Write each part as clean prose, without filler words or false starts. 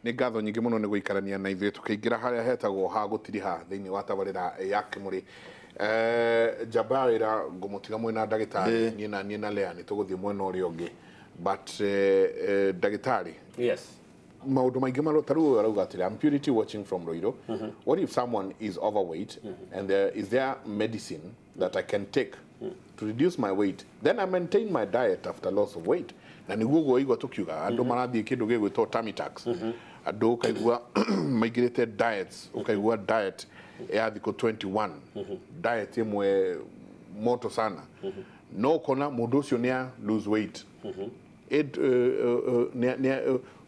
nĩ ngatho nyingĩ mũno nĩ gũikarania na ithuĩ tũkĩingĩra harĩa hetagwo ha gũtiri ha thĩinĩ wa tabarĩra ya Kĩmũrĩ. Njamba wĩra ngũmũtiga mwĩna ndagĩtarĩ niĩ na Lea nĩ tũgũthiĩ mwena ũrĩa ũngĩ, but ndagĩtarĩ, yes, maũndũ maingĩ marũtaru arauga atĩrĩ, I'm Purity watching from Roiro. What if someone is overweight and is there medicine that I can take to reduce my weight, then I maintain my diet after loss of weight? Na niguo guo igwa tukiuga andũ marathiĩ kĩndũ gĩgwĩtwo tummy tax, andũ ukaigua maigĩrĩte diets, ukaigua diet ya thikũ 21, diet ĩmwe moto sana, no kona mũndũ ũcio nĩ a lose weight,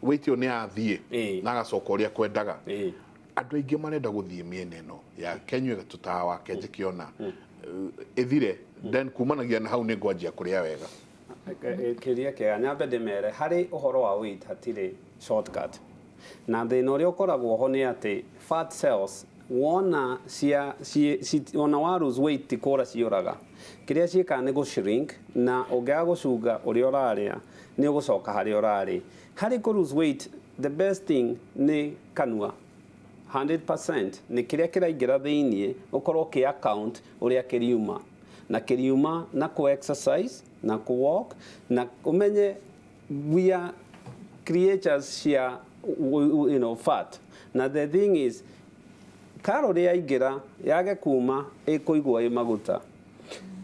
weight yo nĩ athiĩ na agacoka ũrĩa kwendaga. Andũ aingĩ marenda gũthiĩ mĩena ĩno ya Kenya tũtawa kenje kĩona ĩthire, then kumanagia na hau nĩ ngwanjia kũrĩa wega. Kĩria kĩega nyambe ndĩmere harĩ ũhoro wa weight hatirĩ shortcut, na thĩna ũrĩa ũkoragwo ho nĩ atĩ fat cells wona ona wa lose weight kũra ciũraga, kĩrĩa ciĩkaga nĩ gũ-shrink, na ũngĩaga gũcunga ũrĩa ũrarĩa nĩ ũgũcoka harĩa ũrarĩ. Harĩ kũ lose weight, the best thing nĩ kanua 100%, nĩ kĩrĩa kĩraingĩra thĩiniĩ ũkorwo kĩ account ũrĩa kĩriuma, na kĩriuma na kũ exercise na kũ walk, na umenye we are creatures cia fat, na the thing is calorie yaingĩra yage kuma ĩkũigwo ĩ maguta.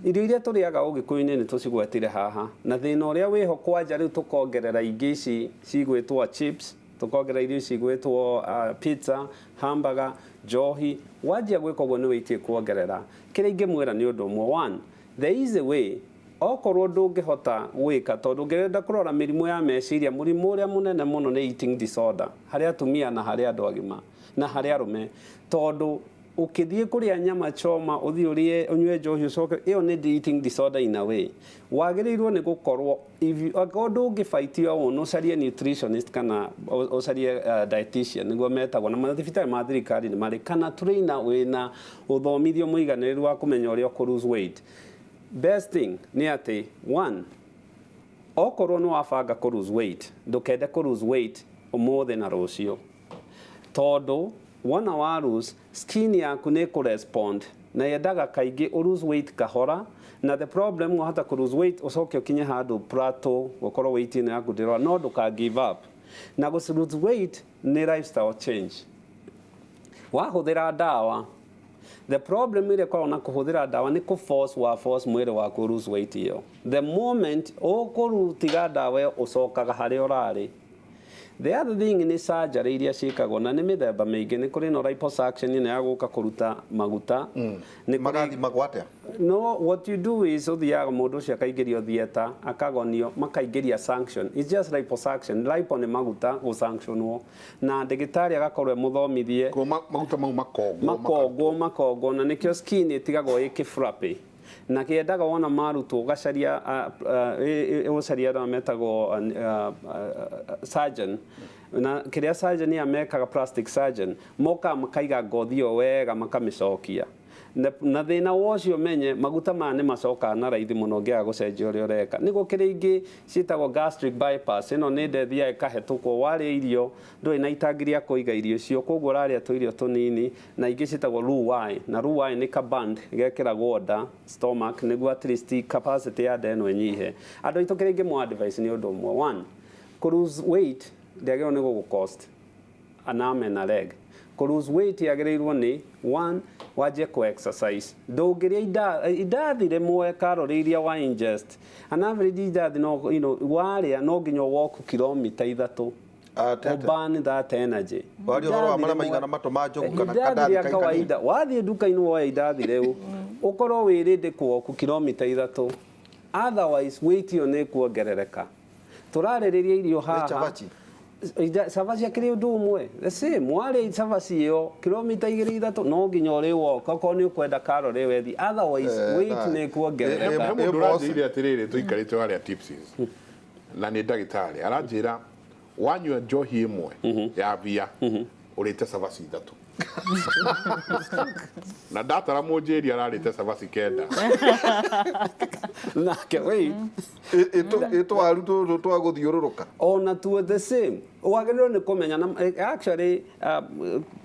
Irio iria tũrĩaga ũgĩkũyũ-inĩ nĩ tũcigwetire haha, na thĩna ũrĩa wĩho kwanja rĩu tũkongerera ingĩ ici cigwĩtwo chips, tũkongerera irio cigwĩtwo pizza, hamburger, njohi. Wanjia gwĩka ũguo nĩ weight ĩkuongerera. Kĩrĩa ingĩmwĩra nĩ ũndũ ũmwe, one, the easy way, okorwo ndũngĩhota gwĩka, tondũ ũngĩenda kũrora mĩrimũ ya meciria, mũrimũ ũrĩa mũnene mũno nĩ eating disorder harĩ atumia na harĩ andũ agima na harĩ arũme, tondũ ukithie kuria nyama choma uthi urie unywe njohi ucoke iyo ni eating disorder in a way. Wagirirwo ni gukorwo if akondo ngifaitio no carie nutritionist kana ocarie dietitian niguo metagwo na mathibitari ma thirikari ni mari kana trainer wina uthomithio muiganiriru wa kumenya uria ku lose weight. Best thing ni ati one, okorwo no wabanga ku lose weight ndukende ku lose weight umothe na rucio, tondu wona wa lose skin yaku nĩ respond na yendaga kaingĩ lose weight kahora, na the problem wahota ku lose weight ucoke ukinye handũ plateau gukorwo weight ino yaku ndĩrora, no ndũka give up. Na ku lose weight nĩ lifestyle change. Wahũthĩra ndawa, the problem ile kwa na kuhũthĩra ndawa ni ku force mwĩrĩ waku lose weight iyo. The moment ũkũrutiga ndawa iyo ucokaga harĩa ũrarĩ. The other thing ni surgery iria ciĩkagwo na nĩ mĩthemba mĩingĩ, nĩ kũrĩ no liposuction ĩno ya gũka kũruta maguta. Nĩ magathi magwate. No, what you do is uthiaga mũndũ ũcio akaingĩrio theater, akagonio, makaingĩria sanction. It's just liposuction. Lipo nĩ maguta gũ-sanctionwo, na ndagĩtarĩ agakorwo mũthomithie maguta mau makongwo, na nĩkĩo skin ĩtigagwo ĩkĩ-frappe. Na kĩendaga wona marutwo ũgacaria ũcaria na metagwo surgeon, na kĩrĩa surgeon ya mekaga plastic surgeon moka makaiga ngothi yo wega makamĩcokia, na thĩna wocio menye maguta maya nĩ macokaga na raithi mũno ũngĩaga gũcenjia ũrĩa ũreka. Nĩ gũkĩrĩ ingĩ ciĩtagwo gastric bypass, ĩno nĩ ndethia ĩkahetũkwo, warĩa irio ndũrĩ na itangi rĩa kũiga irio icio, koguo ũrarĩa tũirio tũnini, na ingĩ ciĩtagwo Roux-en, na Roux-en nĩ ka-band gekĩragwo nda stomach nĩguo at least capacity ya nda ĩno ĩnyihe. Andũ aitũ kĩrĩa ingĩmũ advice nĩ ũndũ ũmwe, one, ku lose weight ndĩagĩrĩirwo nĩ gũgũ-cost an arm and a leg. Ku lose weight yagĩrĩirwo nĩ one, wanjie ku exercise. Ndũngĩrĩa indathi rĩmwe calorie iria wa ingest, an average indathi no warĩa no nginya walk kilomita 3 burn that energy. Wari ũhoro wa marĩa maigana matũma njogu kana kandathi kawaida. Wathiĩ nduka-inĩ woya indathi rĩu ũkorwo wĩ ready ku walk kilomita 3, otherwise weight iyo nĩ kuongerereka. Tũrarĩrĩria irio haha Savaji akĩrĩ ũndũ ũmwe, the same warĩ Savaji ĩyo kilomita 2-3 no nginya ũrĩ walk okorwo nĩ ũkwenda calorie wethi, otherwise weight nĩ kuongerereka. Ndũrandĩire atĩrĩrĩ tũikarĩte harĩa tipsies na nĩ ndagĩtarĩ aranjĩra wanyua njohi ĩmwe ya bia ũrĩte Savaji 3. na ndatara mũnjĩri ararĩte cabaci kenda nake wait ito waru tũtũ twa gũthiũrũrũka ona tuo the same wagĩrĩirwo nĩ kũmenya actually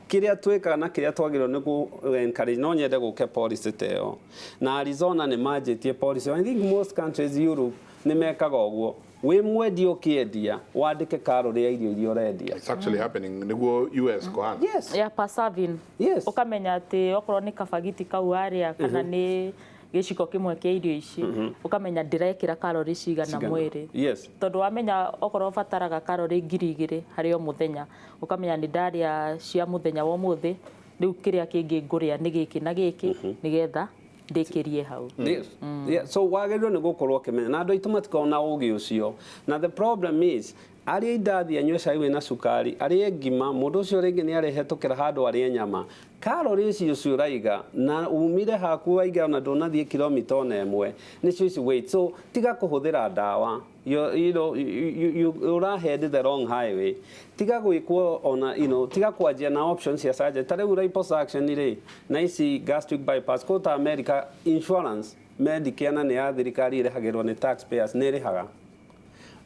kiria twikaga na kiria twagĩrĩirwo nĩ ku encourage no nyende gũke policy teo na Arizona nĩ manjĩtie policy. I think most countries Europe nĩ mekaga ũguo we mwendia ũkĩendia wandĩke calorie ya irio iria ũrendia. It's actually happening nĩguo US kũhana. Yes. Ya per serving. Yes. Ukamenya atĩ okorwo nĩ kabagiti kau arĩa kana nĩ gĩciko kĩmwe kĩa irio ici ukamenya ndĩrekĩra calorie cigana mwĩrĩ. Yes. Tondũ wamenya okorwo bataraga calorie 2000 harĩ o mũthenya ukamenya nĩ ndarĩa cia mũthenya wa ũmũthĩ rĩu kĩrĩa kĩngĩ ngũrĩa nĩ gĩkĩ na gĩkĩ nĩgetha ndĩkĩrie hau. Yes. Yeah. So wagĩrĩirwo nĩ gũkorwo ũkĩmenya na andũ aitũ matikona ũũgĩ ũcio. Na the problem is arĩa indathi anyue cai wĩna cukari arĩa ngima mũndũ ũcio rĩngĩ nĩ arehetũkĩra handũ arĩa nyama calories icio ũraiga na umire haku waiga na ndũnathiĩ kilomita ona ĩmwe nĩcio ici weight. So tiga kũhũthĩra ndawa you head the wrong highway. Tiga gwĩkwo ona tiga kwanjia na options cia surgery ta rĩu liposuction rĩ na ici gastric bypass kũta America insurance Medicare na nĩ ya thirikari ĩrĩhagĩrwo nĩ taxpayers nĩ ĩrĩhaga.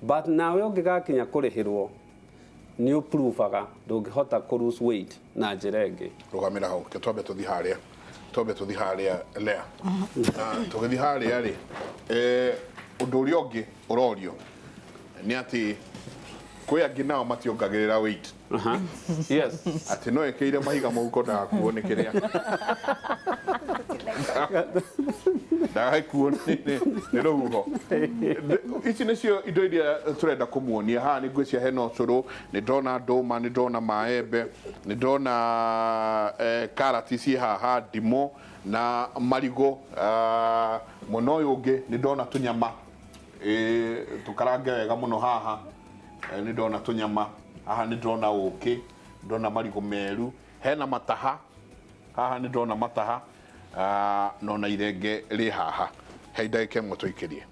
But nawe ũngĩgakinya kũrĩhĩrwo nĩ ũpurubaga ndũngĩhota kũ-lose weight na njĩra ĩngĩ. Rũgamĩra hau ke twambe tũthi harĩa Lea tũgĩthi harĩa rĩ ũndũ ũrĩa ũngĩ ũrorio nĩ atĩ kwĩ angĩ nao mationgagĩrĩra weight. Yes. Atĩ no ĩkĩire mahiga mũhuko ndagakuo nĩ kĩrĩa ndagakuo nĩ rũhuho. Ici nĩcio indo iria tũrenda kũmuonia haha nĩ ngwĩcia hena ũcũrũ nĩ ndona ndũma nĩ ndona maembe nĩ ndona karati ciĩ haha ndimũ na marigũ mwena ũyũ ũngĩ nĩ ndona tũnyama tũkarange wega mũno haha nĩ ndona tũnyama haha nĩ ndona ũkĩ ndona marigũ meru hena mataha haha nĩ ndona mataha no na irenge rĩ haha he ndagĩka ĩmwe tũikĩrie.